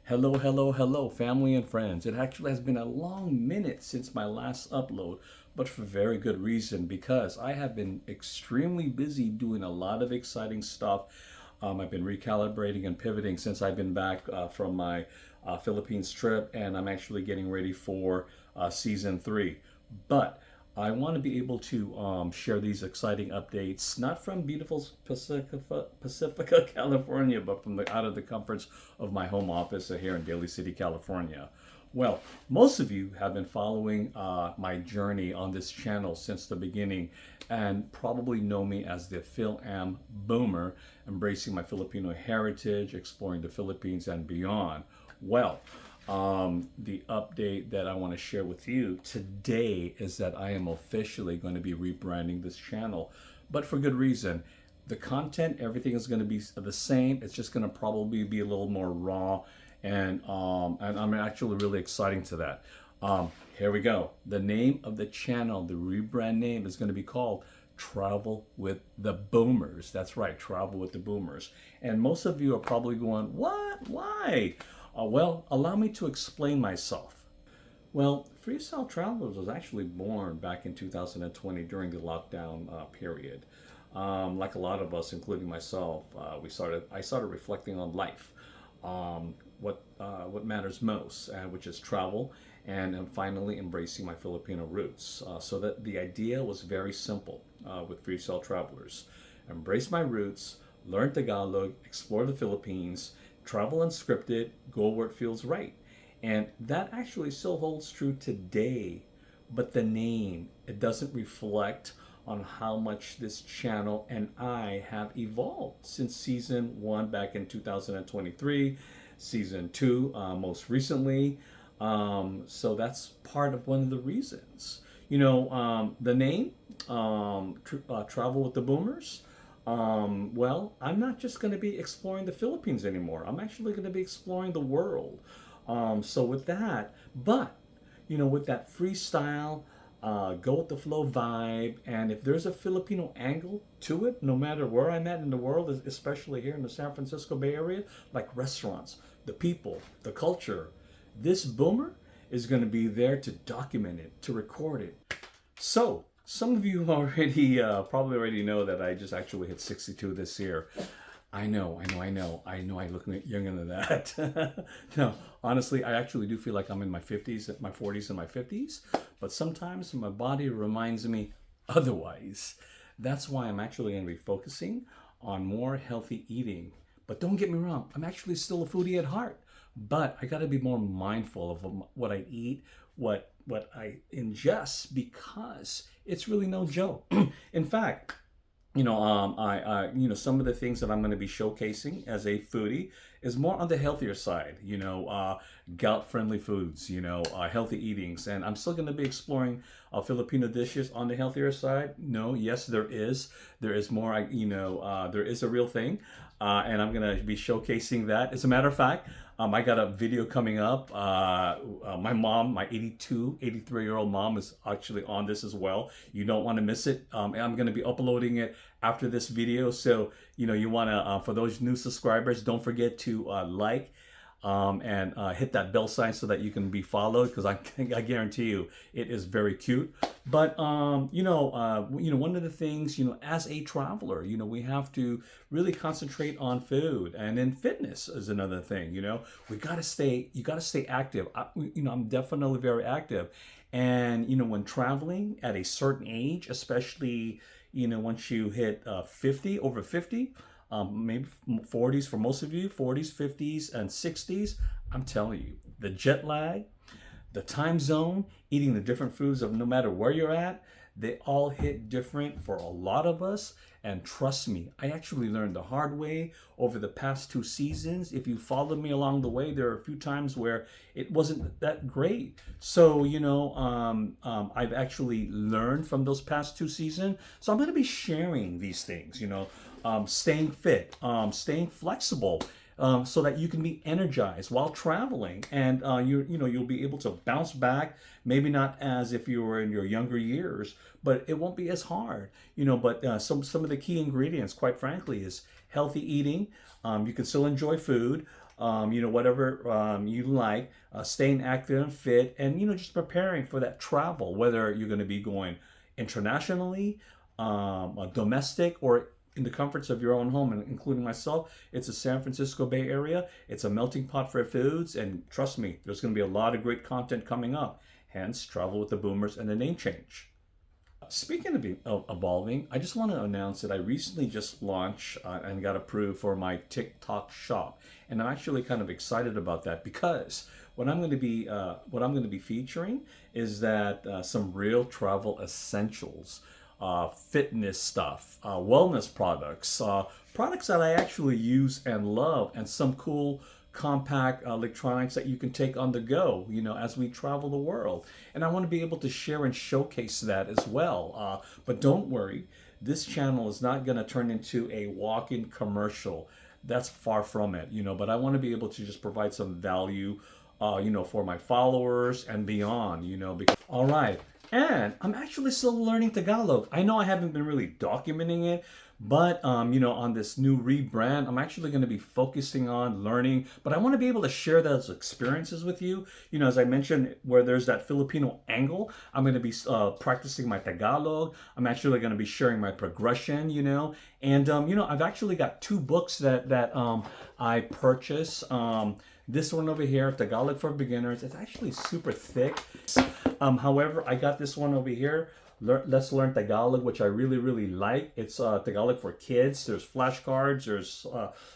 Hello, hello, hello, family and friends. It actually has been a long minute since my last upload, but for very good reason because I have been extremely busy doing a lot of exciting stuff. I've been recalibrating and pivoting since I've been back from my Philippines trip, and I'm actually getting ready for season three. But I want to be able to share these exciting updates, not from beautiful Pacifica, California, but from out of the comforts of my home office here in Daly City, California. Well, most of you have been following my journey on this channel since the beginning and probably know me as the Fil-Am Boomer, embracing my Filipino heritage, exploring the Philippines and beyond. Well, the update that I want to share with you today is that I am officially going to be rebranding this channel, but for good reason. The content, everything is going to be the same. It's just going to probably be a little more raw, and I'm actually really exciting to that. Here we go. The name of the channel, the rebrand name, is going to be called Travel with the Boomers. That's right, Travel with the Boomers. And most of you are probably going, what? Why? Well, allow me to explain myself. Well, Freestyle Travelerz was actually born back in 2020 during the lockdown period. Like a lot of us, including myself, I started reflecting on life, what matters most, which is travel, and finally embracing my Filipino roots. So that the idea was very simple with Freestyle Travelerz: embrace my roots, learn Tagalog, explore the Philippines, travel unscripted, go where it feels right. And that actually still holds true today. But the name, it doesn't reflect on how much this channel and I have evolved since season one back in 2023, season two most recently. So that's part of one of the reasons. The name, Travel with the Boomers. Well, I'm not just going to be exploring the Philippines anymore. I'm actually going to be exploring the world. So with that, but with that freestyle, go with the flow vibe, and if there's a Filipino angle to it, no matter where I'm at in the world, especially here in the San Francisco Bay Area, like restaurants, the people, the culture, this boomer is going to be there to document it, to record it. So, some of you already probably already know that I just actually hit 62 this year. I know. I look younger than that. No, honestly, I actually do feel like I'm in my 50s, my 40s, and my 50s. But sometimes my body reminds me otherwise. That's why I'm actually going to be focusing on more healthy eating. But don't get me wrong, I'm actually still a foodie at heart. But I got to be more mindful of what I eat, what I ingest, because it's really no joke. In fact, some of the things that I'm going to be showcasing as a foodie is more on the healthier side. Gout-friendly foods. Healthy eatings, and I'm still going to be exploring Filipino dishes on the healthier side. No, yes, there is more. There is a real thing, and I'm going to be showcasing that. As a matter of fact, I got a video coming up. My mom, my 83-year-old mom, is actually on this as well. You don't want to miss it. And I'm going to be uploading it after this video. So, you want to, for those new subscribers, don't forget to like and hit that bell sign so that you can be followed, because I guarantee you it is very cute. But one of the things, as a traveler, we have to really concentrate on food, and then fitness is another thing. You got to stay active. I'm definitely very active, and when traveling at a certain age, especially once you hit 50, over 50. Maybe 40s for most of you, 40s, 50s, and 60s. I'm telling you, the jet lag, the time zone, eating the different foods of no matter where you're at, they all hit different for a lot of us. And trust me, I actually learned the hard way over the past two seasons. If you followed me along the way, there are a few times where it wasn't that great. So, I've actually learned from those past two seasons. So I'm going to be sharing these things, staying fit, staying flexible, so that you can be energized while traveling, and you'll be able to bounce back. Maybe not as if you were in your younger years, but it won't be as hard. But some of the key ingredients, quite frankly, is healthy eating. You can still enjoy food. whatever you like, staying active and fit, and, just preparing for that travel, whether you're going to be going internationally, domestic, or in the comforts of your own home, and including myself. It's a San Francisco Bay Area. It's a melting pot for foods, and trust me, there's going to be a lot of great content coming up. Hence, Travel with the Boomers and the name change. Speaking of evolving, I just want to announce that I recently just launched and got approved for my TikTok shop, and I'm actually kind of excited about that because what I'm going to be featuring is that some real travel essentials, fitness stuff, wellness products, products that I actually use and love, and some cool compact electronics that you can take on the go, as we travel the world. And I want to be able to share and showcase that as well. But don't worry, this channel is not going to turn into a walk-in commercial. That's far from it, but I want to be able to just provide some value, for my followers and beyond, because, all right. And I'm actually still learning Tagalog. I know I haven't been really documenting it, but on this new rebrand, I'm actually going to be focusing on learning. But I want to be able to share those experiences with you. As I mentioned, where there's that Filipino angle, I'm going to be practicing my Tagalog. I'm actually going to be sharing my progression, and I've actually got 2 books that I purchased. This one over here, Tagalog for Beginners, it's actually super thick. However, I got this one over here, Let's Learn Tagalog, which I really, really like. It's Tagalog for kids. There's flashcards. There's,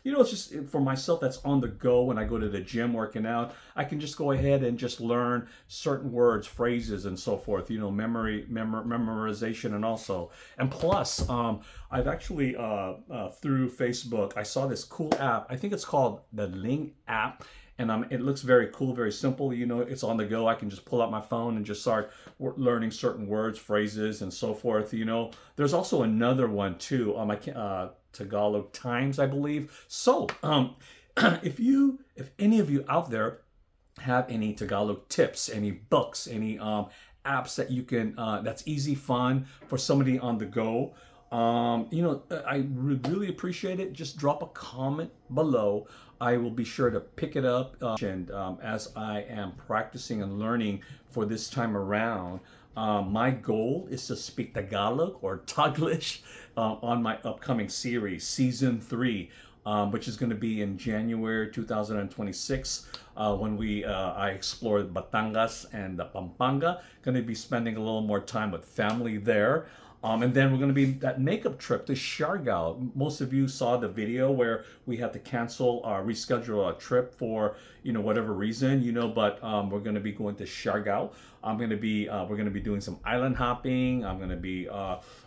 it's just for myself that's on the go when I go to the gym working out. I can just go ahead and just learn certain words, phrases, and so forth. Memorization, and plus, I've actually through Facebook, I saw this cool app. I think it's called the Ling app. And it looks very cool, very simple. It's on the go. I can just pull out my phone and just start learning certain words, phrases, and so forth. There's also another one too. Tagalog Times, I believe. So, if any of you out there have any Tagalog tips, any books, any apps that you can, that's easy, fun for somebody on the go. I would really appreciate it. Just drop a comment below. I will be sure to pick it up. And as I am practicing and learning for this time around, my goal is to speak Tagalog or Taglish on my upcoming series, Season 3. Which is going to be in January 2026 when I explore Batangas and Pampanga. Going to be spending a little more time with family there. And then we're going to be that makeup trip to Siargao. Most of you saw the video where we had to cancel or reschedule a trip for whatever reason, but we're going to be going to Siargao. We're going to be doing some island hopping. I'm going to be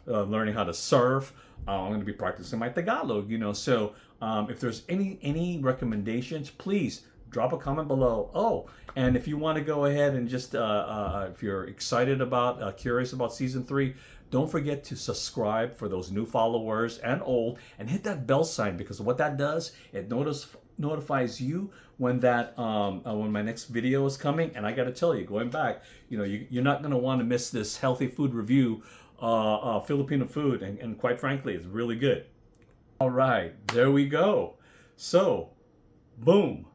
learning how to surf. I'm going to be practicing my Tagalog. So if there's any recommendations, please drop a comment below. Oh, and if you want to go ahead and just if you're excited about, curious about Season 3, don't forget to subscribe for those new followers and old, and hit that bell sign, because what that does, it notifies you when when my next video is coming. And I got to tell you, going back, you're not going to want to miss this healthy food review, Filipino food, and quite frankly, it's really good. All right, there we go. So, boom.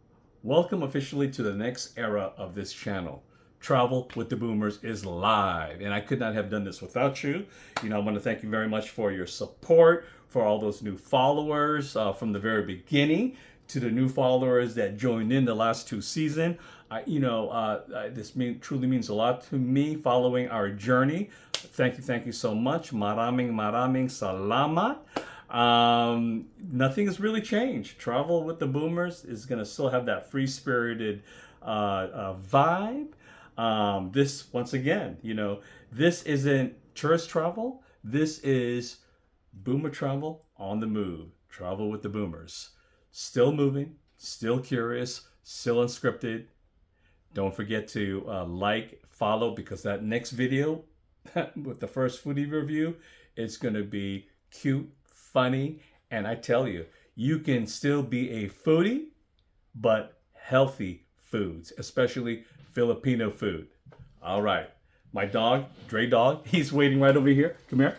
Welcome officially to the next era of this channel. Travel with the Boomers is live, and I could not have done this without you. I want to thank you very much for your support, for all those new followers from the very beginning, to the new followers that joined in the last 2 seasons. This truly means a lot to me, following our journey. Thank you so much. Maraming salamat. Nothing has really changed. Travel with the Boomers is going to still have that free-spirited vibe. This, once again, this isn't tourist travel. This is boomer travel on the move. Travel with the Boomers. Still moving, still curious, still unscripted. Don't forget to like, follow, because that next video with the first foodie review, it's going to be cute, funny, and I tell you, you can still be a foodie, but healthy foods, especially Filipino food. All right. My dog, Dre Dog, he's waiting right over here. Come here.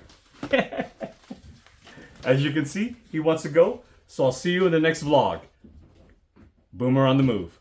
As you can see, he wants to go. So I'll see you in the next vlog. Boomer on the move.